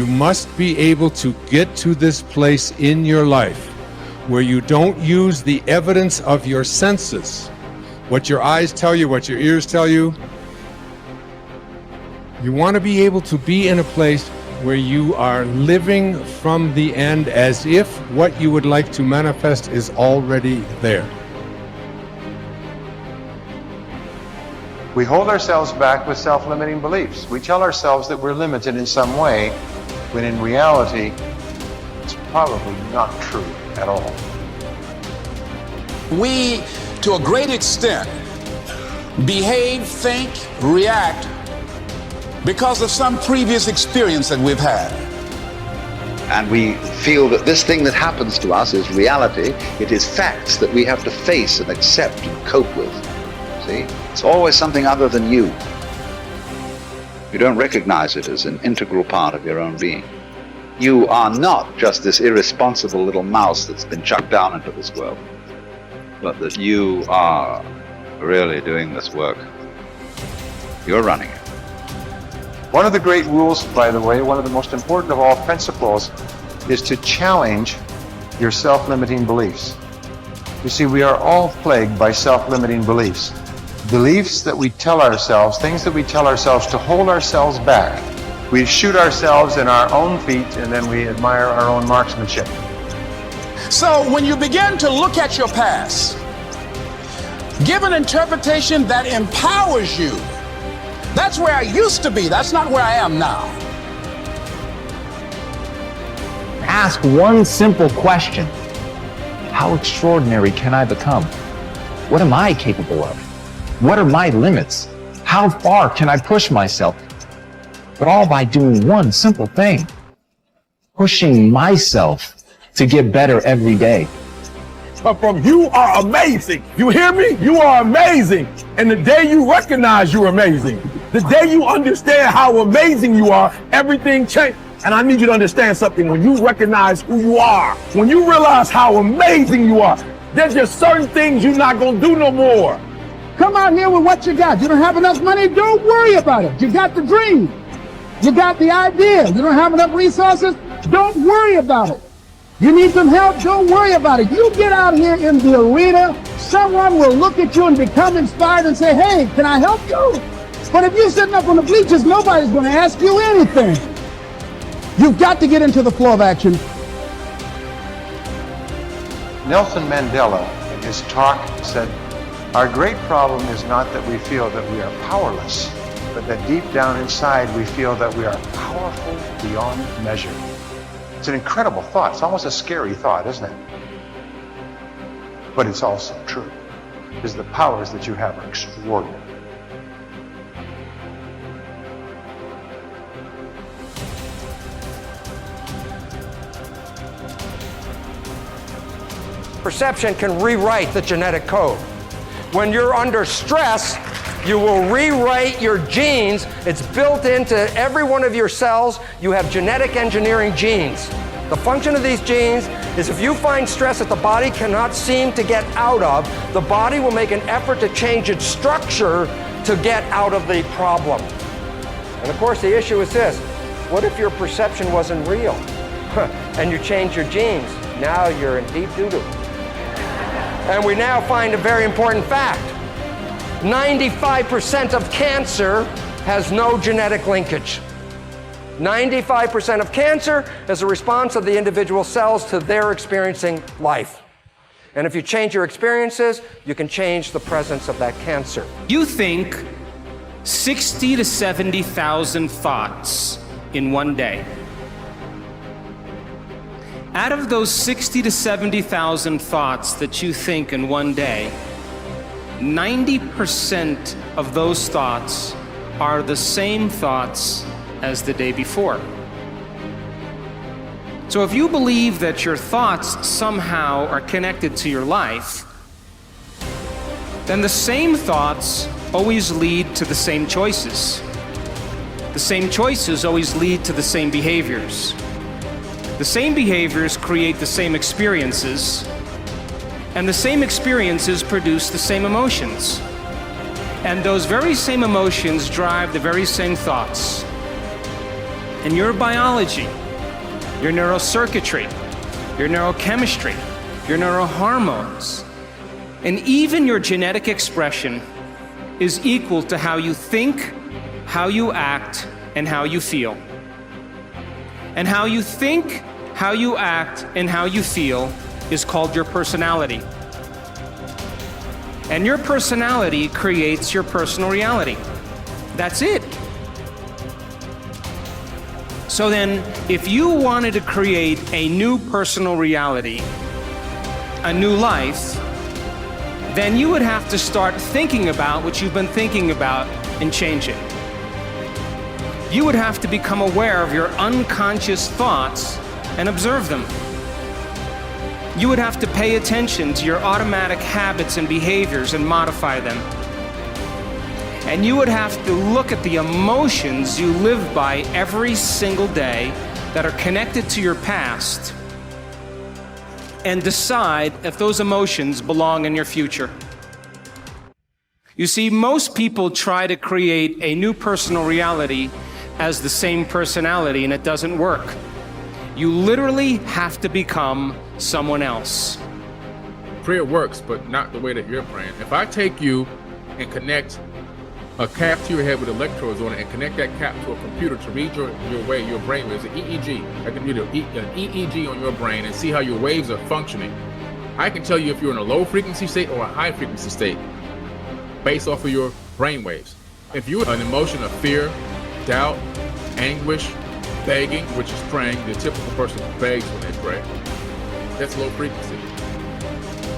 You must be able to get to this place in your life where you don't use the evidence of your senses, what your eyes tell you, what your ears tell you. You want to be able to be in a place where you are living from the end as if what you would like to manifest is already there. We hold ourselves back with self-limiting beliefs. We tell ourselves that we're limited in some way, when in reality, it's probably not true at all. We, to a great extent, behave, think, react because of some previous experience that we've had. And we feel that this thing that happens to us is reality. It is facts that we have to face and accept and cope with. See? It's always something other than you. You don't recognize it as an integral part of your own being. You are not just this irresponsible little mouse that's been chucked down into this world, but that you are really doing this work. You're running it. One of the great rules, by the way, one of the most important of all principles, is to challenge your self-limiting beliefs. You see, we are all plagued by self-limiting beliefs. Beliefs that we tell ourselves, things that we tell ourselves to hold ourselves back. We shoot ourselves in our own feet and then we admire our own marksmanship. So when you begin to look at your past, give an interpretation that empowers you. That's where I used to be. That's not where I am now. Ask one simple question. How extraordinary can I become? What am I capable of? What are my limits? How far can I push myself? But all by doing one simple thing. Pushing myself to get better every day. But from you are amazing. You hear me? You are amazing. And the day you recognize you're amazing, the day you understand how amazing you are, everything changes. And I need you to understand something. When you recognize who you are, when you realize how amazing you are, there's just certain things you're not going to do no more. Come out here with what you got. You don't have enough money? Don't worry about it. You got the dream. You got the idea. You don't have enough resources? Don't worry about it. You need some help? Don't worry about it. You get out here in the arena, someone will look at you and become inspired and say, hey, can I help you? But if you're sitting up on the bleachers, nobody's going to ask you anything. You've got to get into the flow of action. Nelson Mandela, in his talk, said, our great problem is not that we feel that we are powerless, but that deep down inside we feel that we are powerful beyond measure. It's an incredible thought. It's almost a scary thought, isn't it? But it's also true, because the powers that you have are extraordinary. Perception can rewrite the genetic code. When you're under stress, you will rewrite your genes. It's built into every one of your cells. You have genetic engineering genes. The function of these genes is if you find stress that the body cannot seem to get out of, the body will make an effort to change its structure to get out of the problem. And of course, the issue is this. What if your perception wasn't real? And you change your genes? Now you're in deep doo-doo. And we now find a very important fact. 95% of cancer has no genetic linkage. 95% of cancer is a response of the individual cells to their experiencing life. And if you change your experiences, you can change the presence of that cancer. You think 60 to 70,000 thoughts in one day. Out of those 60 to 70,000 thoughts that you think in one day, 90% of those thoughts are the same thoughts as the day before. So if you believe that your thoughts somehow are connected to your life, then the same thoughts always lead to the same choices. The same choices always lead to the same behaviors. The same behaviors create the same experiences, and the same experiences produce the same emotions. And those very same emotions drive the very same thoughts. And your biology, your neurocircuitry, your neurochemistry, your neurohormones, and even your genetic expression is equal to how you think, how you act, and how you feel. And how you think, how you act, and how you feel is called your personality. And your personality creates your personal reality. That's it. So then, if you wanted to create a new personal reality, a new life, then you would have to start thinking about what you've been thinking about and change it. You would have to become aware of your unconscious thoughts and observe them. You would have to pay attention to your automatic habits and behaviors and modify them. And you would have to look at the emotions you live by every single day that are connected to your past and decide if those emotions belong in your future. You see, most people try to create a new personal reality as the same personality, and it doesn't work. You literally have to become someone else. Prayer works, but not the way that you're praying. If I take you and connect a cap to your head with electrodes on it and connect that cap to a computer to read your brain waves, an EEG. I can read an EEG on your brain and see how your waves are functioning. I can tell you if you're in a low frequency state or a high frequency state based off of your brain waves. If you're an emotion of fear, doubt, anguish, begging, which is praying, the typical person begs when they pray, that's low frequency.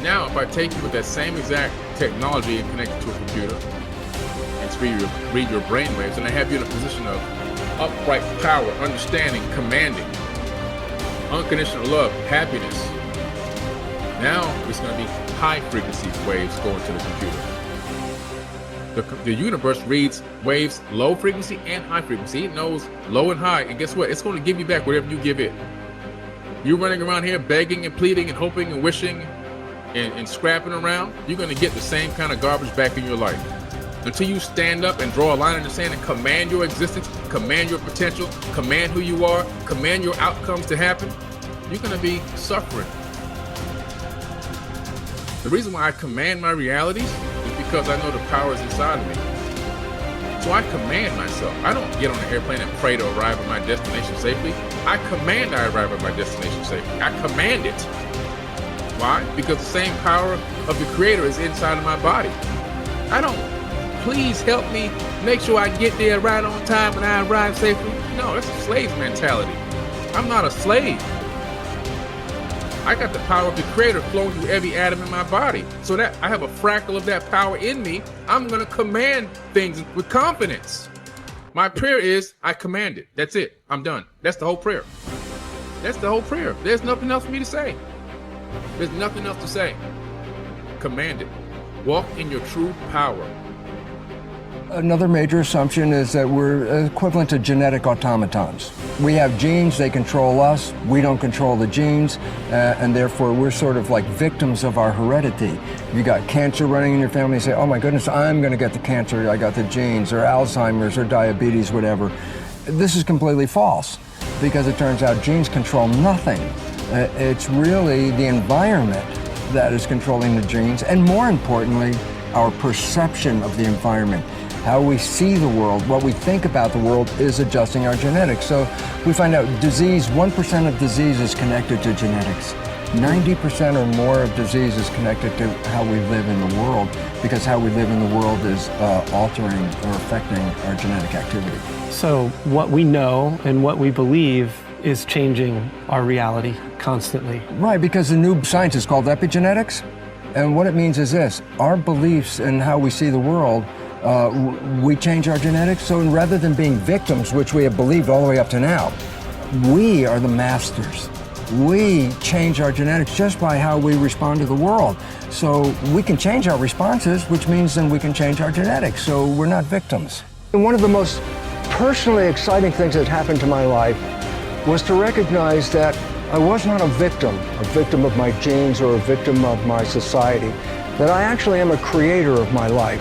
Now, if I take you with that same exact technology and connect it to a computer, and read your brain waves, and I have you in a position of upright power, understanding, commanding, unconditional love, happiness. Now it's going to be high frequency waves going to the computer. The universe reads waves low frequency and high frequency. It knows low and high, and guess what? It's going to give you back whatever you give it. You're running around here begging and pleading and hoping and wishing and scrapping around, you're going to get the same kind of garbage back in your life. Until you stand up and draw a line in the sand and command your existence, command your potential, command who you are, command your outcomes to happen, you're going to be suffering. The reason why I command my realities is because I know the power is inside of me. So I command myself. I don't get on an airplane and pray to arrive at my destination safely. I command I arrive at my destination safely. I command it. Why? Because the same power of the Creator is inside of my body. I don't, please help me make sure I get there right on time and I arrive safely. No, that's a slave mentality. I'm not a slave. I got the power of the Creator flowing through every atom in my body. So that I have a fractal of that power in me, I'm going to command things with confidence. My prayer is, I command it. That's it. I'm done. That's the whole prayer. That's the whole prayer. There's nothing else for me to say. There's nothing else to say. Command it. Walk in your true power. Another major assumption is that we're equivalent to genetic automatons. We have genes, they control us, we don't control the genes, and therefore we're sort of like victims of our heredity. You got cancer running in your family, you say, oh my goodness, I'm going to get the cancer, I got the genes, or Alzheimer's, or diabetes, whatever. This is completely false, because it turns out genes control nothing. It's really the environment that is controlling the genes, and more importantly, our perception of the environment. How we see the world, what we think about the world is adjusting our genetics. So we find out disease, 1% of disease is connected to genetics. 90% or more of disease is connected to how we live in the world, because how we live in the world is altering or affecting our genetic activity. So what we know and what we believe is changing our reality constantly. Right, because the new science is called epigenetics. And what it means is this: our beliefs and how we see the world, we change our genetics. So rather than being victims, which we have believed all the way up to now, we are the masters. We change our genetics just by how we respond to the world. So we can change our responses, which means then we can change our genetics. So we're not victims. And one of the most personally exciting things that happened to my life was to recognize that I was not a victim of my genes or a victim of my society, that I actually am a creator of my life.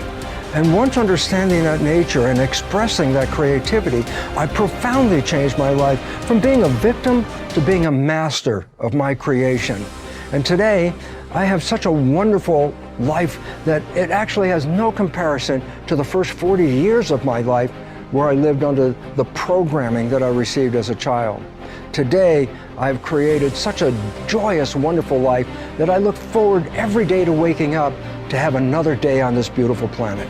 And once understanding that nature and expressing that creativity, I profoundly changed my life from being a victim to being a master of my creation. And today, I have such a wonderful life that it actually has no comparison to the first 40 years of my life where I lived under the programming that I received as a child. Today, I've created such a joyous, wonderful life that I look forward every day to waking up to have another day on this beautiful planet.